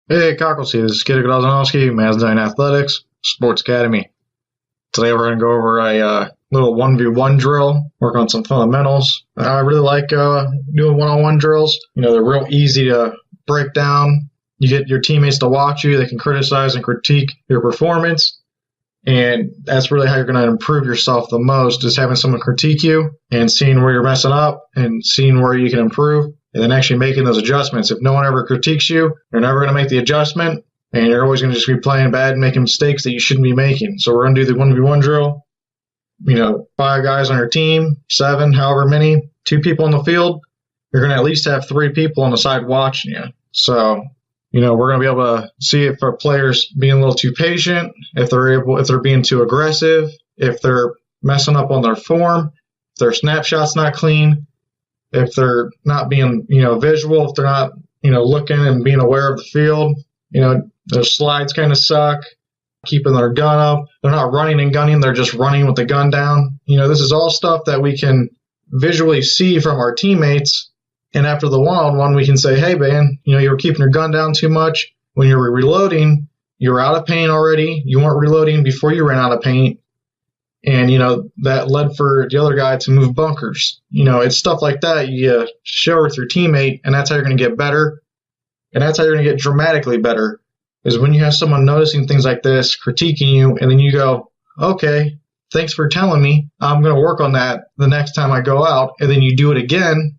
Hey, Cockles here. This is Kitty Grozanowski, Mazda Athletics, Sports Academy. Today we're going to go over a little 1v1 drill, work on some fundamentals. I really like doing one-on-one drills. You know, they're real easy to break down. You get your teammates to watch you. They can criticize and critique your performance. And that's really how you're going to improve yourself the most, is having someone critique you and seeing where you're messing up and seeing where you can improve. And then actually making those adjustments. If no one ever critiques you, you're never going to make the adjustment, and you're always going to just be playing bad and making mistakes that you shouldn't be making. So we're going to do the 1v1 drill. You know, 5 guys on your team, 7, however many, 2 people on the field. You're going to at least have 3 people on the side watching you. So, you know, we're going to be able to see if our players being a little too patient, if they're being too aggressive, if they're messing up on their form, if their snapshot's not clean, if they're not being, visual, if they're not, looking and being aware of the field, their slides kind of suck, keeping their gun up. They're not running and gunning. They're just running with the gun down. This is all stuff that we can visually see from our teammates. And after the one-on-one, we can say, hey, man, you were keeping your gun down too much. When you were reloading, you were out of paint already. You weren't reloading before you ran out of paint. And, that led for the other guy to move bunkers. It's stuff like that you share with your teammate, and that's how you're going to get better. And that's how you're going to get dramatically better, is when you have someone noticing things like this, critiquing you, and then you go, okay, thanks for telling me. I'm going to work on that the next time I go out. And then you do it again.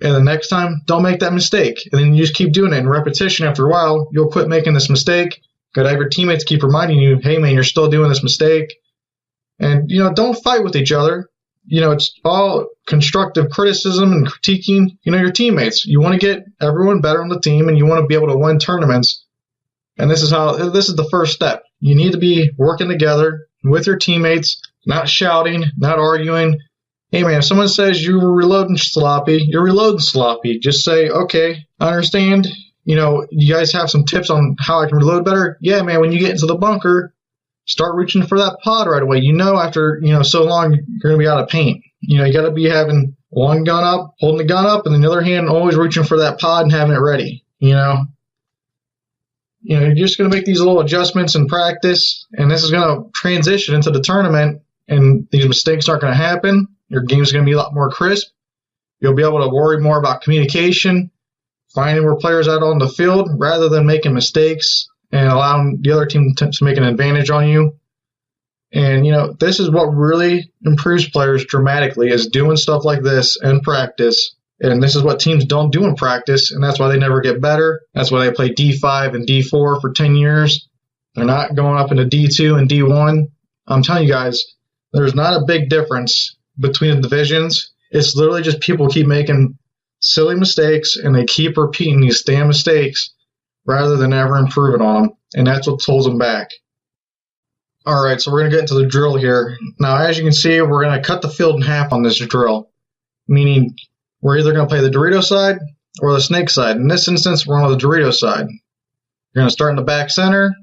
And the next time, don't make that mistake. And then you just keep doing it in repetition. After a while, you'll quit making this mistake. Got to have your teammates keep reminding you, hey, man, you're still doing this mistake. And, don't fight with each other. It's all constructive criticism and critiquing, your teammates. You want to get everyone better on the team, and you want to be able to win tournaments. And this is the first step. You need to be working together with your teammates, not shouting, not arguing. Hey, man, if someone says you were reloading sloppy, you're reloading sloppy. Just say, okay, I understand. You guys have some tips on how I can reload better? Yeah, man, when you get into the bunker, start reaching for that pod right away. After, so long, you're going to be out of paint. You got to be having one gun up, holding the gun up, and then the other hand always reaching for that pod and having it ready. You're just going to make these little adjustments in practice, and this is going to transition into the tournament, and these mistakes aren't going to happen. Your game's going to be a lot more crisp. You'll be able to worry more about communication, finding where players are on the field, rather than making mistakes and allowing the other team to make an advantage on you. And, this is what really improves players dramatically, is doing stuff like this in practice. And this is what teams don't do in practice, and that's why they never get better. That's why they play D5 and D4 for 10 years. They're not going up into D2 and D1. I'm telling you guys, there's not a big difference between the divisions. It's literally just people keep making silly mistakes, and they keep repeating these damn mistakes rather than ever improving on them. And that's what holds them back. All right, so we're going to get into the drill here. Now, as you can see, we're going to cut the field in half on this drill, meaning we're either going to play the Dorito side or the snake side. In this instance, we're on the Dorito side. You're going to start in the back center.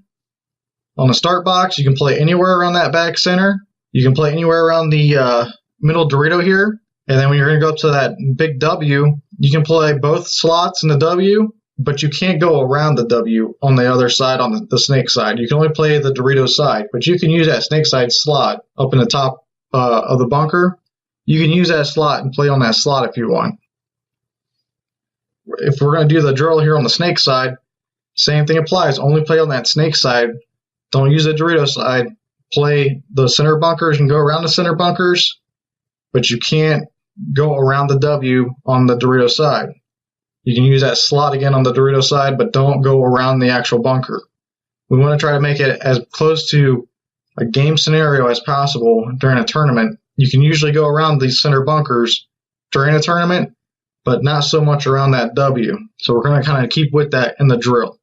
On the start box, you can play anywhere around that back center. You can play anywhere around the middle Dorito here. And then when you're going to go up to that big W, you can play both slots in the W, but you can't go around the W on the other side, on the snake side. You can only play the Dorito side, but you can use that snake side slot up in the top of the bunker. You can use that slot and play on that slot if you want. If we're going to do the drill here on the snake side, same thing applies. Only play on that snake side. Don't use the Dorito side. Play the center bunkers and go around the center bunkers, but you can't go around the W on the Dorito side. You can use that slot again on the Dorito side, but don't go around the actual bunker. We want to try to make it as close to a game scenario as possible during a tournament. You can usually go around these center bunkers during a tournament, but not so much around that W. So we're going to kind of keep with that in the drill.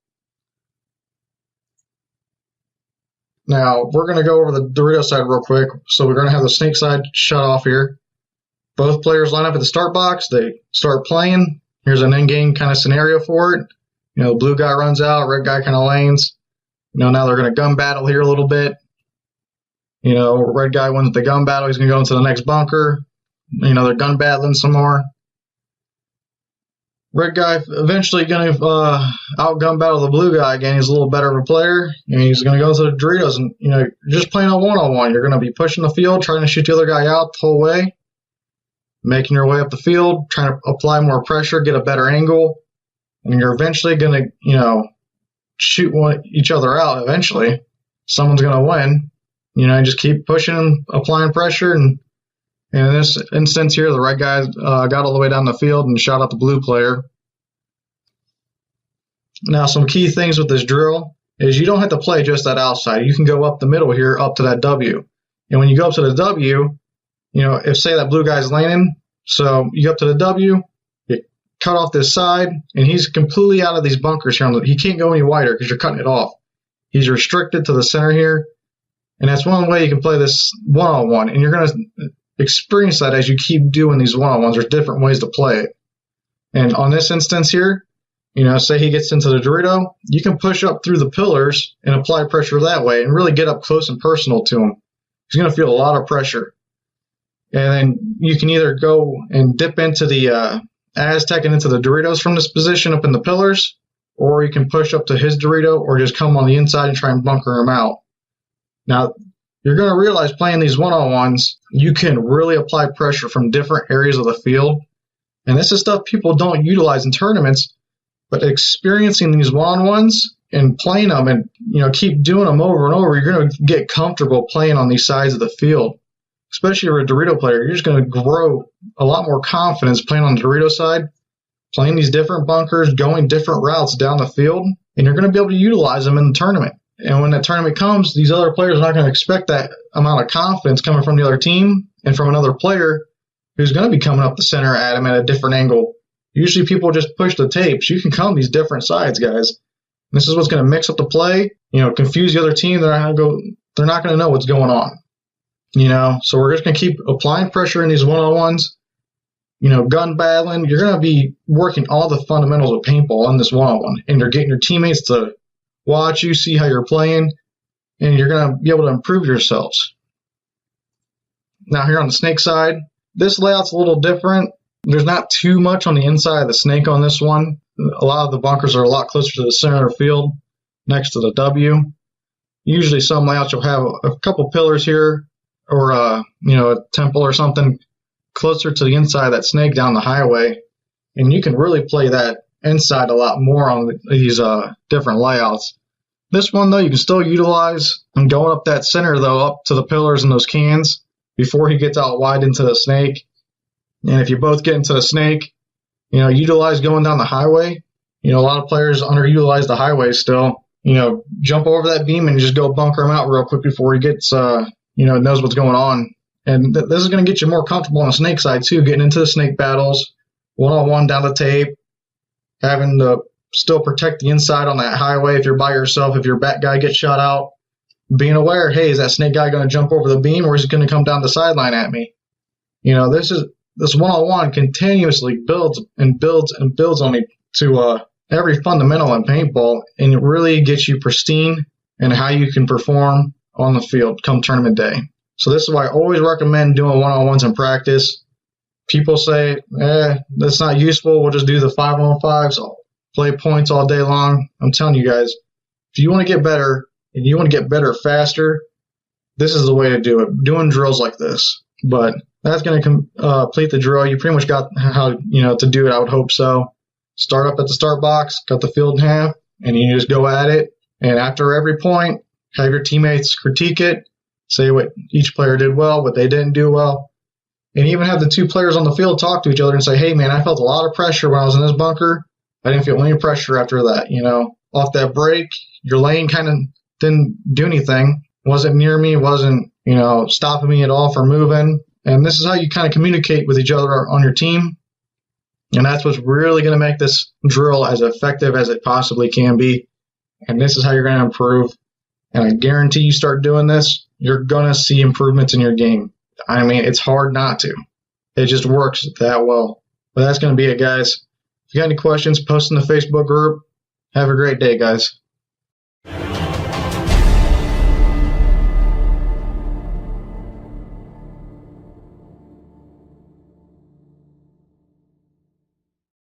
Now, we're going to go over the Dorito side real quick. So we're going to have the snake side shut off here. Both players line up at the start box. They start playing. Here's an in-game kind of scenario for it. The blue guy runs out, red guy kind of lanes. Now they're going to gun battle here a little bit. Red guy wins the gun battle. He's going to go into the next bunker. They're gun battling some more. red guy eventually going to outgun battle the blue guy again. He's a little better of a player, and he's going to go to the Doritos. And just playing a one-on-one. You're going to be pushing the field, trying to shoot the other guy out the whole way, making your way up the field, trying to apply more pressure, get a better angle, and you're eventually going to shoot each other out. Eventually, someone's going to win. Just keep pushing, applying pressure, and in this instance here, the red guy got all the way down the field and shot out the blue player. Now, some key things with this drill is you don't have to play just that outside. You can go up the middle here, up to that W. And when you go up to the W, if say that blue guy's laning, so you go up to the W, you cut off this side, and he's completely out of these bunkers here. He can't go any wider because you're cutting it off. He's restricted to the center here. And that's one way you can play this one-on-one. And you're going to experience that as you keep doing these one-on-ones. There's different ways to play it. And on this instance here, say he gets into the Dorito, you can push up through the pillars and apply pressure that way and really get up close and personal to him. He's going to feel a lot of pressure. And then you can either go and dip into the Aztec and into the Doritos from this position up in the pillars, or you can push up to his Dorito or just come on the inside and try and bunker him out. Now, you're going to realize playing these one-on-ones, you can really apply pressure from different areas of the field. And this is stuff people don't utilize in tournaments, but experiencing these one-on-ones and playing them and keep doing them over and over, you're going to get comfortable playing on these sides of the field. Especially if you're a Dorito player, you're just going to grow a lot more confidence playing on the Dorito side, playing these different bunkers, going different routes down the field, and you're going to be able to utilize them in the tournament. And when that tournament comes, these other players are not going to expect that amount of confidence coming from the other team and from another player who's going to be coming up the center at him at a different angle. Usually people just push the tapes. You can come these different sides, guys. And this is what's going to mix up the play, confuse the other team. They're not going to know what's going on. So we're just going to keep applying pressure in these one-on-ones. Gun battling. You're going to be working all the fundamentals of paintball in this one-on-one. And you're getting your teammates to watch you, see how you're playing, and you're going to be able to improve yourselves. Now here on the snake side, this layout's a little different. There's not too much on the inside of the snake on this one. A lot of the bunkers are a lot closer to the center of the field, next to the W. Usually some layouts you'll have a couple pillars here, or a temple or something closer to the inside of that snake down the highway, and you can really play that inside a lot more on these different layouts. This one, though, you can still utilize, and going up that center, though, up to the pillars and those cans before he gets out wide into the snake. And if you both get into the snake, utilize going down the highway. A lot of players underutilize the highway still. Jump over that beam and just go bunker him out real quick before he gets, knows what's going on. And this is going to get you more comfortable on the snake side, too, getting into the snake battles, one-on-one down the tape, having to still protect the inside on that highway if you're by yourself, if your bat guy gets shot out, being aware, hey, is that snake guy going to jump over the beam or is he going to come down the sideline at me? This one-on-one continuously builds and builds and builds on me to every fundamental in paintball, and it really gets you pristine in how you can perform on the field come tournament day. So this is why I always recommend doing one-on-ones in practice. People say, that's not useful. We'll just do the 5-on-5s, play points all day long. I'm telling you guys, if you want to get better and you want to get better faster, this is the way to do it, doing drills like this. But that's going to complete the drill. You pretty much got how to do it, I would hope so. Start up at the start box, cut the field in half, and you just go at it. And after every point, have your teammates critique it, say what each player did well, what they didn't do well. And even have the two players on the field talk to each other and say, hey, man, I felt a lot of pressure when I was in this bunker. I didn't feel any pressure after that. Off that break, your lane kind of didn't do anything. Wasn't near me, wasn't, stopping me at all from moving. And this is how you kind of communicate with each other on your team. And that's what's really going to make this drill as effective as it possibly can be. And this is how you're going to improve. And I guarantee you start doing this, you're going to see improvements in your game. I mean, it's hard not to. It just works that well. But that's going to be it, guys. If you got any questions, post in the Facebook group. Have a great day, guys.